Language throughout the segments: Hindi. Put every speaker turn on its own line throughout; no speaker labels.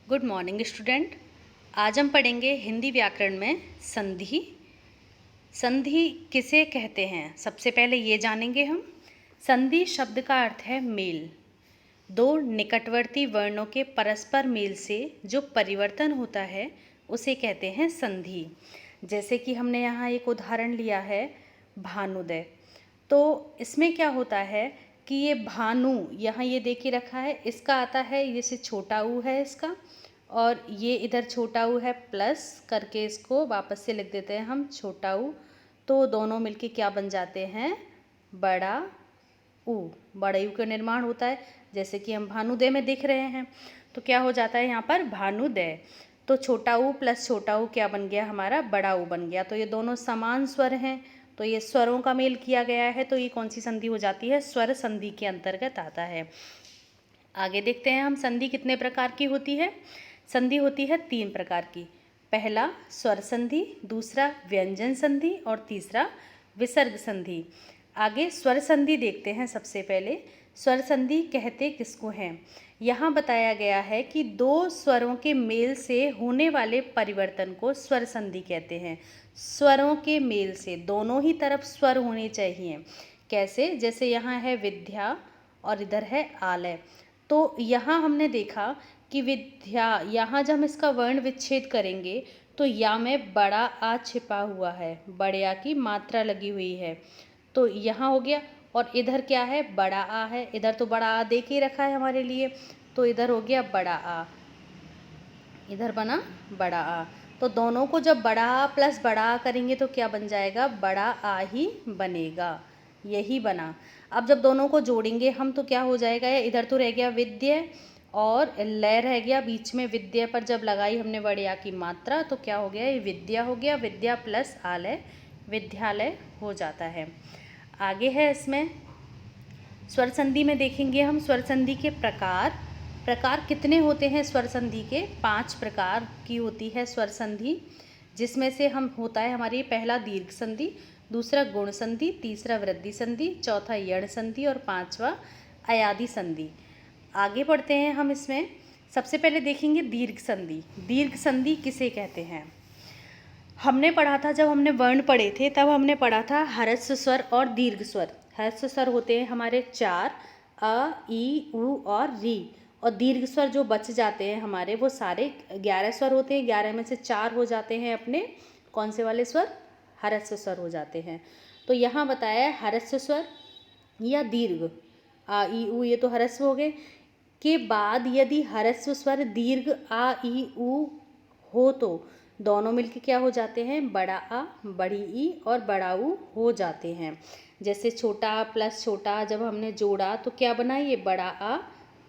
Good morning student. आज हम पढ़ेंगे हिंदी व्याकरण में संधि। संधि किसे कहते हैं, सबसे पहले ये जानेंगे हम। संधि शब्द का अर्थ है मेल। दो निकटवर्ती वर्णों के परस्पर मेल से जो परिवर्तन होता है उसे कहते हैं संधि। जैसे कि हमने यहाँ एक उदाहरण लिया है भानुदय। तो इसमें क्या होता है कि ये भानु यहाँ ये दे के रखा है, इसका आता है ये से छोटा ऊ है इसका, और ये इधर छोटा ऊ है प्लस करके इसको वापस से लिख देते हैं हम छोटा ऊ। तो दोनों मिलके क्या बन जाते हैं, बड़ा ऊ। बड़े ऊ का निर्माण होता है, जैसे कि हम भानुदय में देख रहे हैं। तो क्या हो जाता है यहाँ पर भानुदय। तो छोटा ऊ प्लस छोटा ऊ क्या बन गया, हमारा बड़ा ऊ बन गया। तो ये दोनों समान स्वर हैं, तो ये स्वरों का मेल किया गया है, तो ये कौन सी संधि हो जाती है, स्वर संधि के अंतर्गत आता है। आगे देखते हैं हम संधि कितने प्रकार की होती है। संधि होती है 3 प्रकार की। पहला स्वर संधि, दूसरा व्यंजन संधि और तीसरा विसर्ग संधि। आगे स्वर संधि देखते हैं। सबसे पहले स्वर संधि कहते किसको हैं। यहाँ बताया गया है कि दो स्वरों के मेल से होने वाले परिवर्तन को स्वर संधि कहते हैं। स्वरों के मेल से दोनों ही तरफ स्वर होने चाहिए। कैसे, जैसे यहाँ है विद्या और इधर है आलय। तो यहाँ हमने देखा कि विद्या, यहाँ जब हम इसका वर्ण विच्छेद करेंगे तो या में बड़ा आ छिपा हुआ है, बड़े आ की मात्रा लगी हुई है, तो यहाँ हो गया। और इधर क्या है, बड़ा आ है, इधर तो बड़ा आ दे के रखा है हमारे लिए, तो इधर हो गया बड़ा आ, इधर बना बड़ा आ। तो दोनों को जब बड़ा आ प्लस बड़ा आ करेंगे तो क्या बन जाएगा, बड़ा आ ही बनेगा, यही बना। अब जब दोनों को जोड़ेंगे हम तो क्या हो जाएगा, इधर तो रह गया विद्य और लय रह गया बीच में, विद्या पर जब लगाई हमने बड़े आ की मात्रा तो क्या हो गया, ये विद्या हो गया, विद्या प्लस आलय विद्यालय हो जाता है। आगे है इसमें स्वर संधि में देखेंगे हम स्वर संधि के प्रकार। प्रकार कितने होते हैं स्वर संधि के, 5 प्रकार की होती है स्वर संधि, जिसमें से हम होता है हमारी पहला दीर्घ संधि, दूसरा गुण संधि, तीसरा वृद्धि संधि, चौथा यण संधि और 5वां अयादि संधि। आगे बढ़ते हैं हम इसमें। सबसे पहले देखेंगे दीर्घ संधि। दीर्घ संधि किसे कहते हैं। हमने पढ़ा था, जब हमने वर्ण पढ़े थे तब हमने पढ़ा था ह्रस्व स्वर और दीर्घ स्वर। ह्रस्व स्वर होते हैं हमारे 4, अ, ई, उ और री, और दीर्घ स्वर जो बच जाते हैं हमारे वो सारे 11 स्वर होते हैं। 11 में से 4 हो जाते हैं अपने कौन से वाले स्वर, ह्रस्व स्वर हो जाते हैं। तो यहाँ बताया है ह्रस्व स्वर या दीर्घ, आ ई उ ये तो ह्रस्व हो गए, के बाद यदि ह्रस्व स्वर दीर्घ आ ई उ हो तो दोनों मिलके क्या हो जाते हैं, बड़ा आ, बड़ी ई और बड़ा ऊ हो जाते हैं। जैसे छोटा आ प्लस छोटा आ जब हमने जोड़ा तो क्या बना, ये बड़ा आ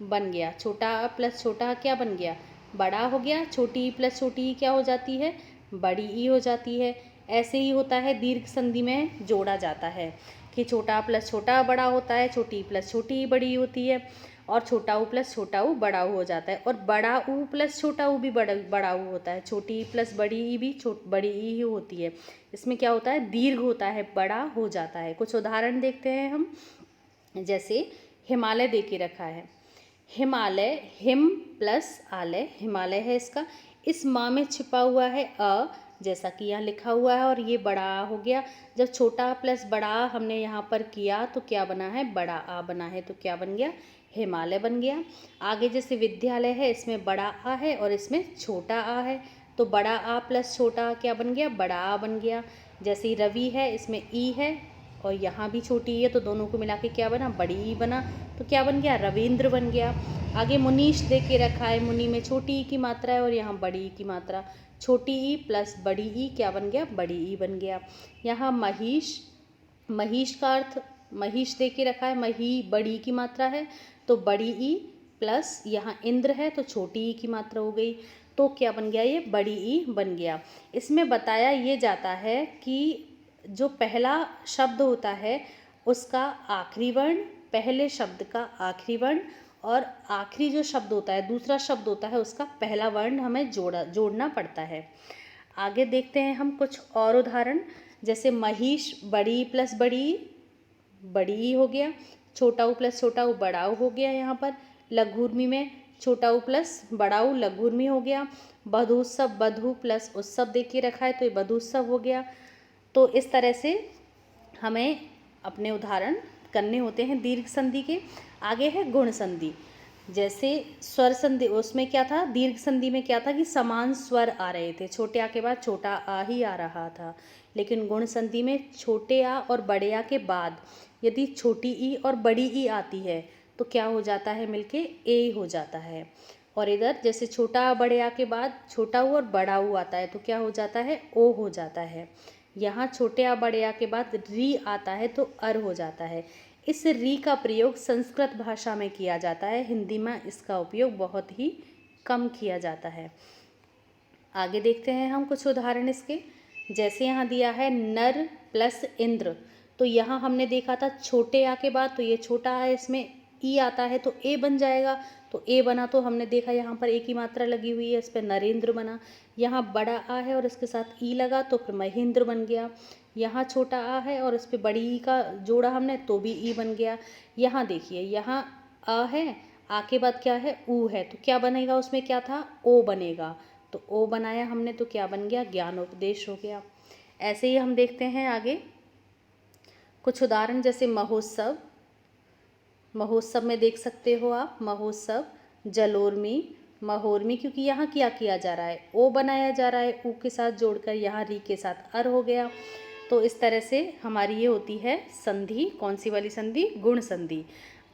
बन गया। छोटा आ प्लस छोटा आ क्या बन गया, बड़ा हो गया। छोटी ई प्लस छोटी ई क्या हो जाती है, बड़ी ई हो जाती है। ऐसे ही होता है दीर्घ संधि में जोड़ा जाता है कि छोटा प्लस छोटा बड़ा होता है, छोटी प्लस छोटी बड़ी होती है, और छोटा ऊ प्लस छोटा ऊ बड़ा ऊ हो जाता है, और बड़ा ऊ प्लस छोटा ऊ भी बड़ा ऊ होता है। छोटी ई प्लस बड़ी ई भी बड़ी ई ही होती है। इसमें क्या होता है, दीर्घ होता है, बड़ा हो जाता है। कुछ उदाहरण देखते हैं हम। जैसे हिमालय दे के रखा है, हिमालय, हिम प्लस आलय, हिमालय है इसका। इस माँ में छिपा हुआ है अ, जैसा कि यहाँ लिखा हुआ है, और ये बड़ा आ हो गया। जब छोटा प्लस बड़ा आ हमने यहाँ पर किया तो क्या बना है, बड़ा आ बना है, तो क्या बन गया, हिमालय बन गया। आगे जैसे विद्यालय है, इसमें बड़ा आ है और इसमें छोटा आ है, तो बड़ा आ प्लस छोटा आ क्या बन गया, बड़ा आ बन गया। जैसे रवि है, इसमें ई है और यहाँ भी छोटी ई है, तो दोनों को मिला के क्या बना, बड़ी ई बना, तो क्या बन गया, रविंद्र बन गया। आगे मुनीश दे के रखा है, मुनि में छोटी ई की मात्रा है और यहाँ बड़ी ई की मात्रा, छोटी ई प्लस बड़ी ई क्या बन गया, बड़ी ई बन गया। यहाँ महिष, महिष का अर्थ, महिष दे के रखा है, मही बड़ी की मात्रा है, तो बड़ी ई प्लस यहाँ इंद्र है तो छोटी ई की मात्रा हो गई, तो क्या बन गया, ये बड़ी ई बन गया। इसमें बताया ये जाता है कि जो पहला शब्द होता है उसका आखिरी वर्ण, पहले शब्द का आखिरी वर्ण, और आखिरी जो शब्द होता है, दूसरा शब्द होता है, उसका पहला वर्ण हमें जोड़ना पड़ता है। आगे देखते हैं हम कुछ और उदाहरण। जैसे महिष, बड़ी प्लस बड़ी हो गया, छोटा ऊ प्लस छोटा ऊ बड़ा ऊ हो गया। यहाँ पर लघुर्मी में छोटा ऊ प्लस बड़ा ऊ लघु ऊर्मी हो गया। बधूत्सव बधू प्लस उत्सव दे के रखा है तो ये बधूत्सव हो गया। तो इस तरह से हमें अपने उदाहरण करने होते हैं दीर्घ संधि के। आगे है गुण संधि। जैसे स्वर संधि, उसमें क्या था, दीर्घ संधि में क्या था कि समान स्वर आ रहे थे, छोटे आ के बाद छोटा आ ही आ रहा था। लेकिन गुण संधि में छोटे आ और बड़े आ के बाद यदि छोटी ई और बड़ी ई आती है तो क्या हो जाता है, मिलके ए हो जाता है। और इधर जैसे छोटा आ बड़े आ के बाद छोटा ऊ और बड़ा ऊ आता है तो क्या हो जाता है, ओ हो जाता है। यहाँ छोटे आ बड़े आ के बाद री आता है तो अर हो जाता है। इस री का प्रयोग संस्कृत भाषा में किया जाता है, हिंदी में इसका उपयोग बहुत ही कम किया जाता है। आगे देखते हैं हम कुछ उदाहरण इसके। जैसे यहाँ दिया है नर प्लस इंद्र, तो यहाँ हमने देखा था छोटे आ के बाद तो ये छोटा है, इसमें ई आता है तो ए बन जाएगा। तो ए बना तो हमने देखा यहाँ पर ए की मात्रा लगी हुई है, इस पर नरेंद्र बना। यहाँ बड़ा आ है और इसके साथ ई लगा तो फिर महेंद्र बन गया। यहाँ छोटा आ है और इस पर बड़ी ई का जोड़ा हमने तो भी ई बन गया। यहाँ देखिए, यहाँ आ है, आ के बाद क्या है, ऊ है, तो क्या बनेगा, उसमें क्या था, ओ बनेगा। तो ओ बनाया हमने तो क्या बन गया, ज्ञानोपदेश हो गया। ऐसे ही हम देखते हैं आगे कुछ उदाहरण। जैसे महोत्सव, महोत्सव में देख सकते हो आप, महोत्सव, जलोर्मी, महोर्मी, क्योंकि यहाँ क्या किया जा रहा है, ओ बनाया जा रहा है, ऊ के साथ जोड़कर, यहाँ री के साथ अर हो गया। तो इस तरह से हमारी ये होती है संधि। कौन सी वाली संधि, गुण संधि।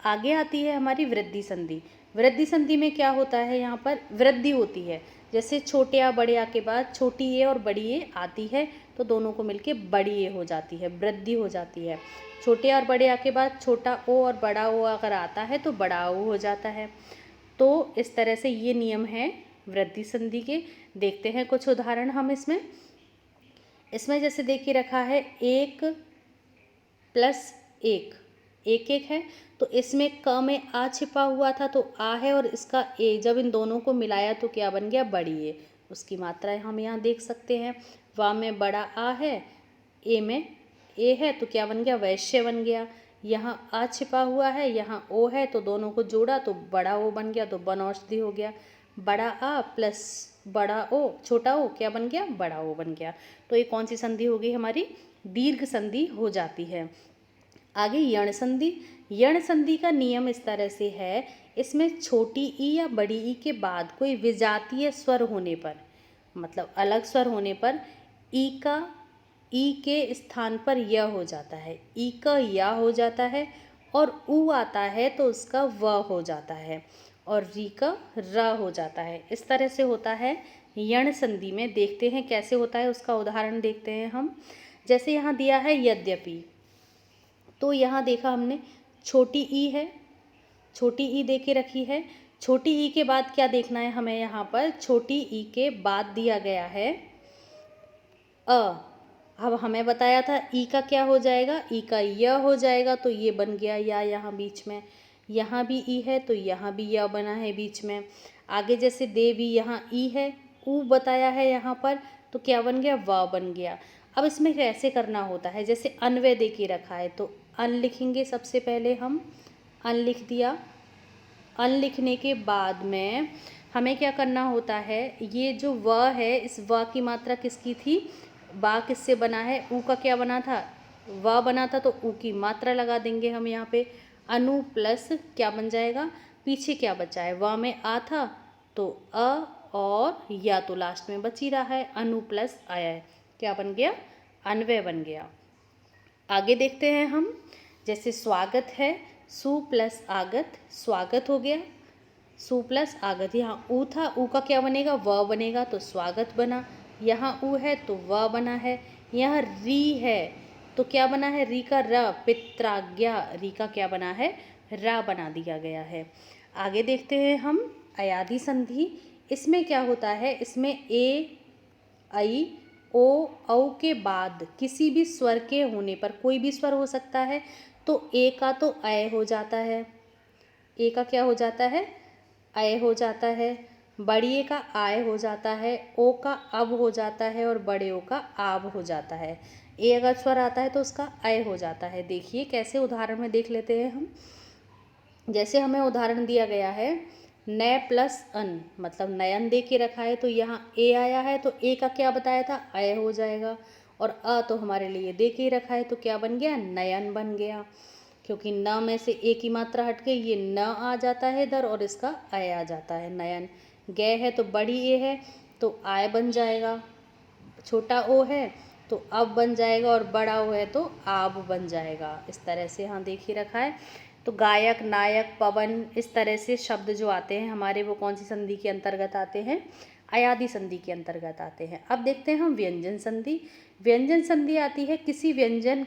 आगे आती है हमारी वृद्धि संधि। वृद्धि संधि में क्या होता है, यहाँ पर वृद्धि होती है। जैसे छोटे आ बड़े आ के बाद छोटी ए और बड़ी ए आती है तो दोनों को मिलके बड़ी ए हो जाती है, वृद्धि हो जाती है। छोटे और बड़े आ के बाद छोटा ओ और बड़ा ओ अगर आता है तो बड़ा ओ हो जाता है। तो इस तरह से ये नियम है वृद्धि संधि के। देखते हैं कुछ उदाहरण हम इसमें। इसमें जैसे देखिए रखा है एक प्लस एक, एक एक है, तो इसमें क में आ छिपा हुआ था तो आ है और इसका ए, जब इन दोनों को मिलाया तो क्या बन गया, बड़ी ए। उसकी मात्राएं हम यहाँ देख सकते हैं। वा में बड़ा आ है, ए में ए है तो क्या बन गया, वैश्य बन गया। यहाँ आ छिपा हुआ है, यहाँ ओ है, तो दोनों को जोड़ा तो बड़ा ओ बन गया, तो बनौषधि हो गया। बड़ा आ प्लस बड़ा ओ, छोटा ओ क्या बन गया, बड़ा ओ बन गया। तो ये कौन सी संधि हो गई, हमारी दीर्घ संधि हो जाती है। आगे यण संधि। यण संधि का नियम इस तरह से है, इसमें छोटी ई या बड़ी ई के बाद कोई विजातीय स्वर होने पर, मतलब अलग स्वर होने पर ई का, ई के स्थान पर य हो जाता है, ई का या हो जाता है, और ऊ आता है तो उसका व हो जाता है, और री का र हो जाता है। इस तरह से होता है यण संधि में। देखते हैं कैसे होता है, उसका उदाहरण देखते हैं हम। जैसे यहाँ दिया है यद्यपि, तो यहाँ देखा हमने छोटी ई है, छोटी ई दे के रखी है। छोटी ई के बाद क्या देखना है हमें, यहाँ पर छोटी ई के बाद दिया गया है अ। अब हमें बताया था ई का क्या हो जाएगा, ई का य हो जाएगा, तो ये बन गया या यहाँ बीच में। यहाँ भी ई है तो यहाँ भी या बना है बीच में। आगे जैसे दे भी यहाँ ई है, ऊ बताया है यहाँ पर, तो क्या बन गया, व बन गया। अब इसमें कैसे करना होता है, जैसे अन्वय दे के रखा है तो अन लिखेंगे, सबसे पहले हम अन लिख दिया। अन लिखने के बाद में हमें क्या करना होता है, ये जो व है, इस व की मात्रा किसकी थी, बा किससे बना है, ऊ का क्या बना था, व बना था, तो ऊ की मात्रा लगा देंगे हम यहाँ पे। अनु प्लस क्या बन जाएगा, पीछे क्या बचा है, व में आ था तो अ और या तो लास्ट में बच ही रहा है, अनु प्लस आया है, क्या बन गया, अन्वय बन गया। आगे देखते हैं हम। जैसे स्वागत है, सु प्लस आगत, स्वागत हो गया, सु प्लस आगत। यहाँ ऊ था, ऊ का क्या बनेगा, व बनेगा, तो स्वागत बना। यहाँ ऊ है तो व बना है। यहाँ री है तो क्या बना है, री का र, पित्राज्ञा, री का क्या बना है, रा बना दिया गया है। आगे देखते हैं हम अयाधि संधि। इसमें क्या होता है, इसमें ए, आई, ओ, औ के बाद किसी भी स्वर के होने पर, कोई भी स्वर हो सकता है, तो ए का तो अय हो जाता है, ए का क्या हो जाता है, अय हो जाता है। बड़ी ए का आय हो जाता है, ओ का अब हो जाता है, और बड़े ओ का आब हो जाता है। ए अगर स्वर आता है तो उसका अय हो जाता है। देखिए कैसे, उदाहरण में देख लेते हैं हम। जैसे हमें उदाहरण दिया गया है, नय प्लस अन मतलब नयन दे के रखा है, तो यहाँ ए आया है तो ए का क्या बताया था, अय हो जाएगा। और अ तो हमारे लिए दे के ही रखा है तो क्या बन गया, नयन बन गया। क्योंकि न में से ए की मात्रा हट गई, ये न आ जाता है इधर और इसका अय आ जाता है, नयन। गय है तो बड़ी ए है तो आय बन जाएगा, छोटा ओ है तो अब बन जाएगा और बड़ा ओ है तो आब बन जाएगा। इस तरह से यहाँ देख ही रखा है। तो गायक, नायक, पवन, इस तरह से शब्द जो आते हैं हमारे, वो कौन सी संधि के अंतर्गत आते हैं, अयादि संधि के अंतर्गत आते हैं। अब देखते हैं हम व्यंजन संधि। व्यंजन संधि आती है किसी व्यंजन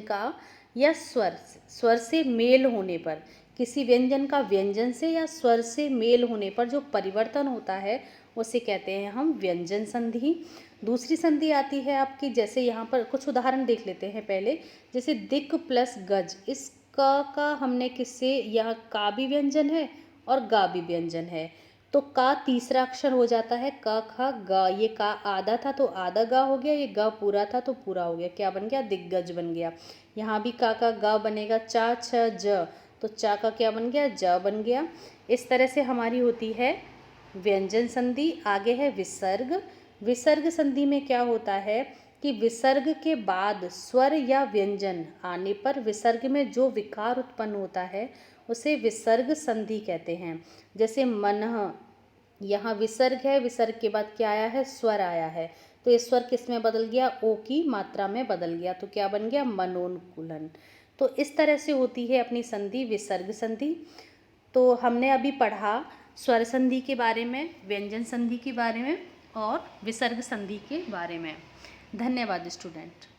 का या स्वर से मेल होने पर, किसी व्यंजन का व्यंजन से या स्वर से मेल होने पर जो परिवर्तन होता है उसे कहते हैं हम व्यंजन संधि। दूसरी संधि आती है आपकी, जैसे यहाँ पर कुछ उदाहरण देख लेते हैं पहले। जैसे दिक् प्लस गज, इस क का हमने किससे, यहाँ का भी व्यंजन है और गा भी व्यंजन है, तो का तीसरा अक्षर हो जाता है क ख ग। ये का आधा था तो आधा गा हो गया, ये ग पूरा था तो पूरा हो गया, क्या बन गया, दिग्गज बन गया। यहाँ भी का ग बनेगा, चा छ ज, तो चा का क्या बन गया, ज बन गया। इस तरह से हमारी होती है व्यंजन संधि। आगे है विसर्ग। विसर्ग संधि में क्या होता है कि विसर्ग के बाद स्वर या व्यंजन आने पर विसर्ग में जो विकार उत्पन्न होता है उसे विसर्ग संधि कहते हैं। जैसे मनः, यहाँ विसर्ग है, विसर्ग के बाद क्या आया है, स्वर आया है, तो ये स्वर किस में बदल गया, ओ की मात्रा में बदल गया, तो क्या बन गया, मनोनुकूलन। तो इस तरह से होती है अपनी संधि विसर्ग संधि। तो हमने अभी पढ़ा स्वर संधि के बारे में, व्यंजन संधि के बारे में और विसर्ग संधि के बारे में। धन्यवाद स्टूडेंट।